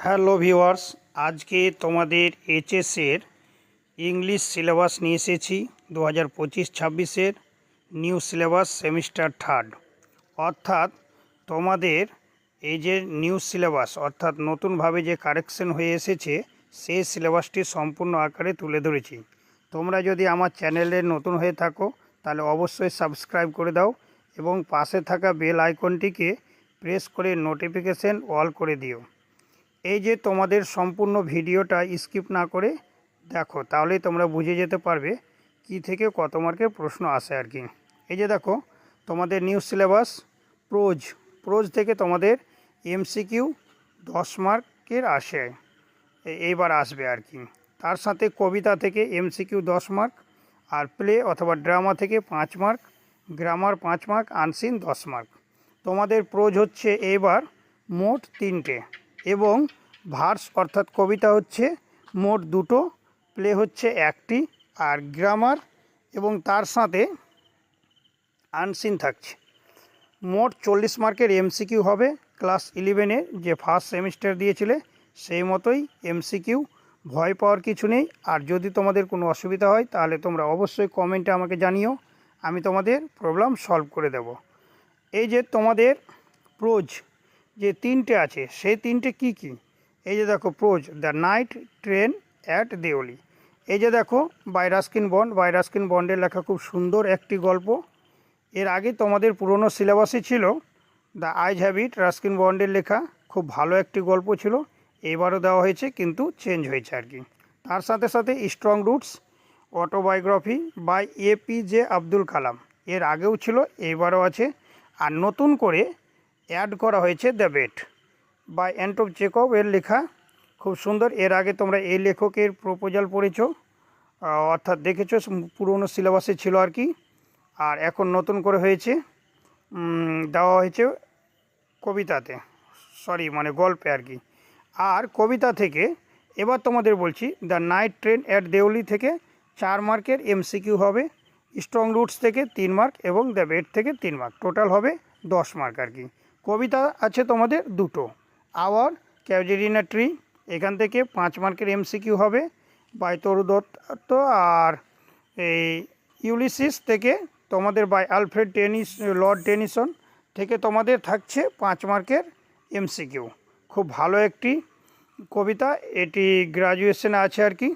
Hello viewers, আজকে তোমাদের এইচএসের English syllabus নিয়ে এসেছি 2025-26 নিউ সিলেবাস সেমিস্টার থার্ড। অর্থাৎ তোমাদের এই যে নিউ সিলেবাস অর্থাৎ নতুনভাবে যে কারেকশন হয়ে এসেছে সেই সিলেবাসটি সম্পূর্ণ আকারে তুলে ধরেছি। তোমরা যদি আমার চ্যানেলে নতুন হয়ে থাকো তাহলে অবশ্যই সাবস্ক্রাইব করে দাও এবং পাশে থাকা বেল আইকনটিকে প্রেস করে নোটিফিকেশন অল করে দিও। এই যে তোমাদের সম্পূর্ণ ভিডিওটা স্কিপ না করে দেখো, তাহলেই তোমরা বুঝে যেতে পারবে কি থেকে কত মার্কের প্রশ্ন আসে আর কি। এই যে দেখো, তোমাদের নিউ সিলেবাস প্রোজ থেকে তোমাদের এমসিকিউ 10 মার্কের আসে, এইবার আসবে আর কি। তার সাথে কবিতা থেকে এমসিকিউ 10 মার্ক, আর প্লে অথবা ড্রামা থেকে 5 mark, grammar 5 mark, unseen 10 mark. তোমাদের প্রোজ হচ্ছে এবার মোট 3টে, এবং ভার্স অর্থাৎ কবিতা হচ্ছে মোট 2টো, প্লে হচ্ছে 1টি, আর গ্রামার এবং তার সাথে আনসিন থাকছে। মোট 40 মার্কের এমসিকিউ হবে। ক্লাস 11-এ যে ফার্স্ট সেমিস্টার দিয়েছিলে সেই মতোই এমসিকিউ, ভয় পাওয়ার কিছু নেই। আর যদি তোমাদের কোনো অসুবিধা হয় তাহলে তোমরা অবশ্যই কমেন্টে আমাকে জানিও, আমি তোমাদের প্রবলেম সলভ করে দেব। এই যে তোমাদের প্রোজ যে 3টে আছে সেই 3টে কি কি, এই যে দেখো pros the night train at Deoli. এই যে দেখো বাই রাস্কিন বন্ডের লেখা খুব সুন্দর একটি গল্প। এর আগে তোমাদের পুরনো সিলেবাসে ছিল দ্য আইজ হ্যাবিট, রাস্কিন বন্ডের লেখা খুব ভালো একটি গল্প ছিল, এবারও দেওয়া হয়েছে কিন্তু চেঞ্জ হয়েছে আর কি। তার সাথে সাথে strong roots autobiography by APJ Abdul Kalam, এর আগেও ছিল এইবারও আছে। আর নতুন করে অ্যাড করা হয়েছে the bet by Anton Chekhov এর লেখা, খুব সুন্দর। এর আগে তোমরা এই লেখকের প্রপোজাল পড়েছো, অর্থাৎ দেখেছো, পুরনো সিলেবাসে ছিল আর কি। আর এখন নতুন করে হয়েছে, দেওয়া হয়েছে কবিতাতে, গল্পে আর কি। আর কবিতা থেকে এবার তোমাদের বলছি the night train at Deoli থেকে 4 মার্কের এমসিকিউ হবে, স্ট্রং রুটস থেকে 3 মার্ক এবং দ্য বেট থেকে 3 মার্ক, টোটাল হবে 10 মার্ক আর কি। কবিতা আছে তোমাদের 2টো, আওয়ার ক্যাজেরিনা ট্রি, এখান থেকে 5 মার্কের এমসিকিউ হবে বাই তরু দত্ত। আর এই ইউলিসিস থেকে তোমাদের বাই আলফ্রেড লর্ড টেনিসন থেকে তোমাদের থাকছে 5 মার্কের এমসিকিউ। খুব ভালো একটি কবিতা, এটি গ্রাজুয়েশনে আছে আর কি।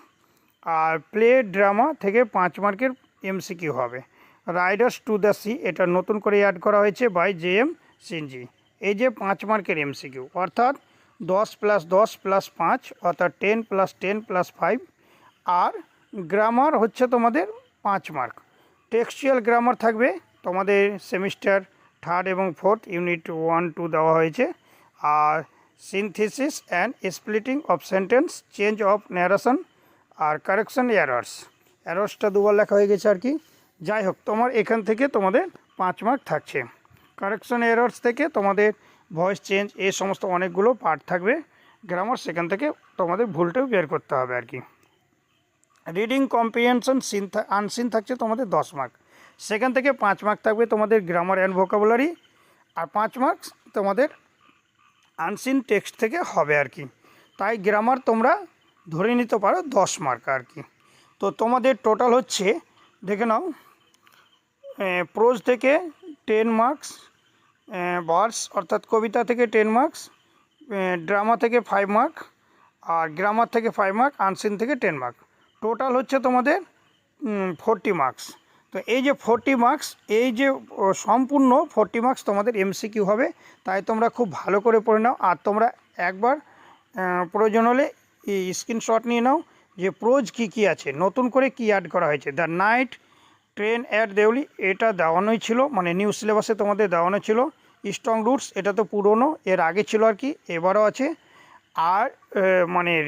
আর প্লে ড্রামা থেকে 5 মার্কের এমসিকিউ হবে। রাইডার্স টু দ্য সি, এটা নতুন করে অ্যাড করা হয়েছে বাই জে.এম. সিনজি। এই যে 5 মার্কের এমসিকিউ, অর্থাৎ 10 + 10 + 5 অর্থাৎ 10 + 10 + 5। আর গ্রামার হচ্ছে তোমাদের 5 মার্ক। টেক্সচুয়াল গ্রামার থাকবে তোমাদের সেমিস্টার থার্ড এবং ফোর্থ ইউনিট 1-2 দেওয়া হয়েছে। আর synthesis and splitting of sentence, change of narration, আর কারেকশন অ্যারোসটা 2বার লেখা হয়ে গেছে আর কি। যাই হোক, তোমার এখান থেকে তোমাদের 5 মার্ক থাকছে। কারেকশন এরর্স থেকে তোমাদের ভয়েস চেঞ্জ, এই সমস্ত অনেকগুলো পার্ট থাকবে গ্রামার, সেখান থেকে তোমাদের ভুলটাও বের করতে হবে আর কি। রিডিং কম্প্রিহেনশন আনসিন থাকছে তোমাদের 10 মার্ক, সেখান থেকে 5 মার্ক থাকবে তোমাদের গ্রামার অ্যান্ড ভোকাবুলারি, আর 5 মার্কস তোমাদের আনসিন টেক্সট থেকে হবে আর কি। তাই গ্রামার তোমরা ধরে নিতে পারো 10 মার্ক আর কি। তো তোমাদের টোটাল হচ্ছে, দেখে নাও, প্রোজ থেকে 10 মার্কস, ভার্স অর্থাৎ কবিতা থেকে 10 মার্কস, ড্রামা থেকে 5 মার্ক, আর গ্রামার থেকে 5 মার্ক, আনসিন থেকে 10 মার্ক, টোটাল হচ্ছে তোমাদের 40 মার্কস। তো এই যে 40 মার্কস, এই যে সম্পূর্ণ 40 মার্কস তোমাদের এমসিকিউ হবে। তাই তোমরা খুব ভালো করে পড়ে নাও। আর তোমরা একবার প্রয়োজন হলে স্ক্রিনশট নিয়ে নাও যে প্রোজ কী কী আছে, নতুন করে কী অ্যাড করা হয়েছে। The night train at Deoli, এটা দেওয়ানোই ছিল, মানে নিউ সিলেবাসে তোমাদের দেওয়ানো ছিল। স্ট্রং রুটস, এটা তো পুরনো, এর আগে ছিল আর কি, এবারও আছে। আর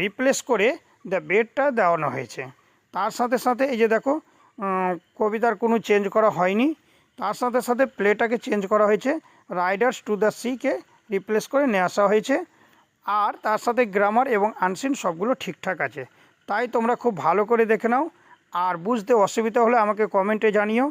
রিপ্লেস করে দ্য বেডটা দেওয়ানো হয়েছে। তার সাথে সাথে এই যে দেখো, কবিতার কোনো চেঞ্জ করা হয়নি। তার সাথে সাথে প্লেটাকে চেঞ্জ করা হয়েছে, রাইডার্স টু দ্য সিকে রিপ্লেস করে নিয়ে আসা হয়েছে। আর তার সাথে গ্রামার এবং আনসিন সবগুলো ঠিকঠাক আছে। তাই তোমরা খুব ভালো করে দেখে নাও। আর বুঝতে অসুবিধা হলে আমাকে কমেন্টে জানিও।